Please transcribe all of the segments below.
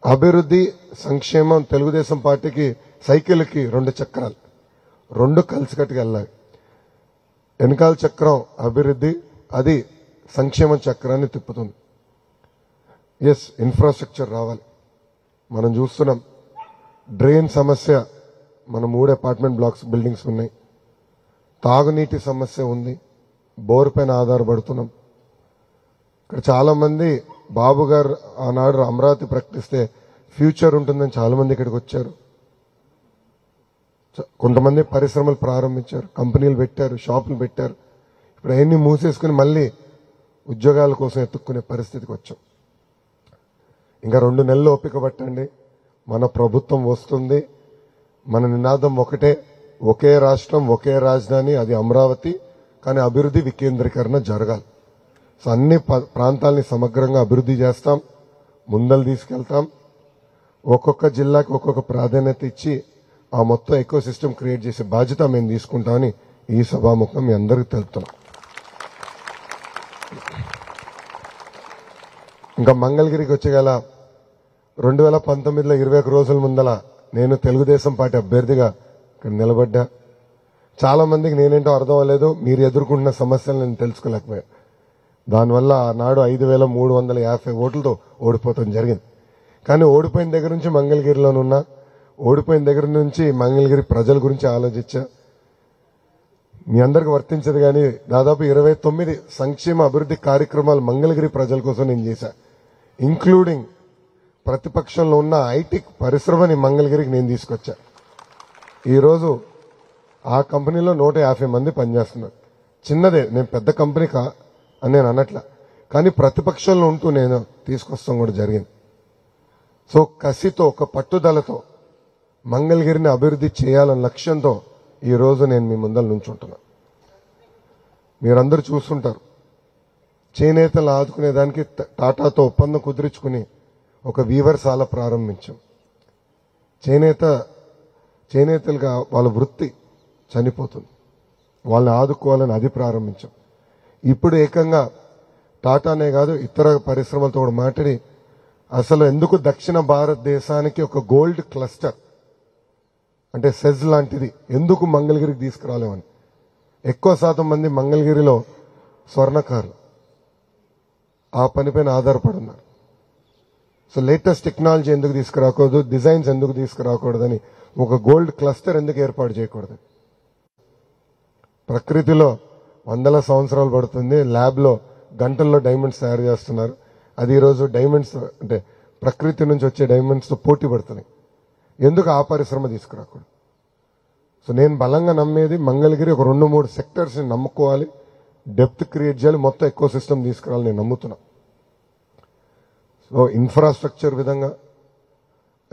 అభివృద్ధి సంక్షేమం తెలుగుదేశం పార్టీకి సైకిల్కి 2 చక్రాలు, 2 కలిసికట్టుగా వెళ్ళాలి. వెనకాల చక్రం అభివృద్ధి, అది సంక్షేమ చక్రాన్ని తిప్పుతుంది. ఎస్, ఇన్ఫ్రాస్ట్రక్చర్ రావాలి. మనం చూస్తున్నాం డ్రైన్ సమస్య, మన 3 అపార్ట్మెంట్ బ్లాక్స్ బిల్డింగ్స్ ఉన్నాయి. తాగునీటి సమస్య ఉంది, బోర్ పైన ఆధారపడుతున్నాం. ఇక్కడ చాలా మంది బాబు గారు ఆనాడు అమరావతి ప్రకటిస్తే ఫ్యూచర్ ఉంటుందని చాలా మంది ఇక్కడికి వచ్చారు. కొంతమంది పరిశ్రమలు ప్రారంభించారు, కంపెనీలు పెట్టారు, షాపులు పెట్టారు. ఇప్పుడు అవన్నీ మూసేసుకుని మళ్ళీ ఉద్యోగాల కోసం ఎత్తుక్కునే పరిస్థితికి వచ్చాం. ఇంకా 2 నెలలు ఓపిక పట్టండి, మన ప్రభుత్వం వస్తుంది. మన నినాదం ఒకటే, ఒకే రాష్ట్రం ఒకే రాజధాని, అది అమరావతి. కానీ అభివృద్ధి వికేంద్రీకరణ జరగాలి. సో అన్ని ప్రాంతాలని సమగ్రంగా అభివృద్ధి చేస్తాం, ముందలు తీసుకెళ్తాం. ఒక్కొక్క జిల్లాకి ఒక్కొక్క ప్రాధాన్యత ఇచ్చి ఆ మొత్తం ఎకో సిస్టమ్ క్రియేట్ చేసే బాధ్యత మేము తీసుకుంటామని ఈ సభాముఖం మీ అందరికీ తెలుపుతున్నాం. ఇంకా మంగళగిరికి వచ్చేగల 2019లో 21 రోజుల ముందల నేను తెలుగుదేశం పార్టీ అభ్యర్థిగా ఇక్కడ నిలబడ్డా. చాలా మందికి నేనేంటో అర్థం అవ్వలేదు, మీరు ఎదుర్కొంటున్న సమస్యలు నేను తెలుసుకోలేకపోయా. దానివల్ల ఆనాడు 5,350 ఓట్లతో ఓడిపోవడం జరిగింది. కానీ ఓడిపోయిన దగ్గర నుంచి మంగళగిరిలోనున్నా, ఓడిపోయిన దగ్గర నుంచి మంగళగిరి ప్రజల గురించి ఆలోచించా. మీ అందరికి వర్తించదు కానీ దాదాపు 29 సంక్షేమ అభివృద్ధి కార్యక్రమాలు మంగళగిరి ప్రజల కోసం నేను చేశా. ఇంక్లూడింగ్ ప్రతిపక్షంలో ఉన్న ఐటీ పరిశ్రమని మంగళగిరికి నేను తీసుకొచ్చా. ఈరోజు ఆ కంపెనీలో 150 మంది పనిచేస్తున్నారు. చిన్నదే, నేను పెద్ద కంపెనీ అని నేను అనట్లా, కానీ ప్రతిపక్షంలో ఉంటూ నేను తీసుకొస్తాం కూడా జరిగింది. సో కసితో, ఒక పట్టుదలతో మంగళగిరిని అభివృద్ధి చేయాలన్న లక్ష్యంతో ఈరోజు నేను మీ ముందర నుంచుంటున్నా. మీరందరూ చూస్తుంటారు, చేనేతలు ఆదుకునేదానికి టాటాతో ఒప్పందం కుదుర్చుకుని ఒక వీవర్శాల ప్రారంభించాం. చేనేతలుగా వాళ్ళ వృత్తి చనిపోతుంది, వాళ్ళని ఆదుకోవాలని అది ప్రారంభించాం. ఇప్పుడు ఏకంగా టాటానే కాదు, ఇతర పరిశ్రమలతో కూడా మాట్లాడి అసలు ఎందుకు దక్షిణ భారతదేశానికి ఒక గోల్డ్ క్లస్టర్ అంటే సెజ్ లాంటిది ఎందుకు మంగళగిరికి తీసుకురాలేమని. ఎక్కువ శాతం మంది మంగళగిరిలో స్వర్ణకారులు ఆ పనిపైన ఆధారపడి ఉన్నారు. సో లేటెస్ట్ టెక్నాలజీ ఎందుకు తీసుకురాకూడదు, డిజైన్స్ ఎందుకు తీసుకురాకూడదని ఒక గోల్డ్ క్లస్టర్ ఎందుకు ఏర్పాటు చేయకూడదు. ప్రకృతిలో 100 సంవత్సరాలు పడుతుంది, ల్యాబ్లో గంటల్లో డైమండ్స్ తయారు చేస్తున్నారు. అది ఈరోజు డైమండ్స్ అంటే ప్రకృతి నుంచి వచ్చే డైమండ్స్తో పోటీ పడుతుంది. ఎందుకు ఆ పరిశ్రమ తీసుకురాకూడదు. సో నేను బలంగా నమ్మేది మంగళగిరి ఒక 2-3 సెక్టర్స్ని నమ్ముకోవాలి, డెప్త్ క్రియేట్ చేయాలి, మొత్తం ఎకో సిస్టమ్ తీసుకురావాలి నేను నమ్ముతున్నా. సో ఇన్ఫ్రాస్ట్రక్చర్ విధంగా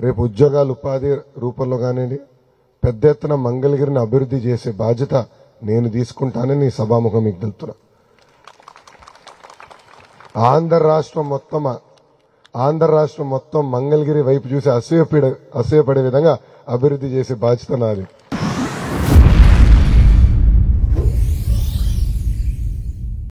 రేపు ఉద్యోగాలు ఉపాధి రూపంలో కానివ్వండి, పెద్ద ఎత్తున మంగళగిరిని అభివృద్ధి చేసే బాధ్యత నేను తీసుకుంటానని ఈ సభాముఖం మీకు తెలుపుతున్నా. ఆంధ్ర రాష్ట్రం మొత్తం మంగళగిరి వైపు చూసి అసూయపడే విధంగా అభివృద్ధి చేసే బాధ్యత నాది.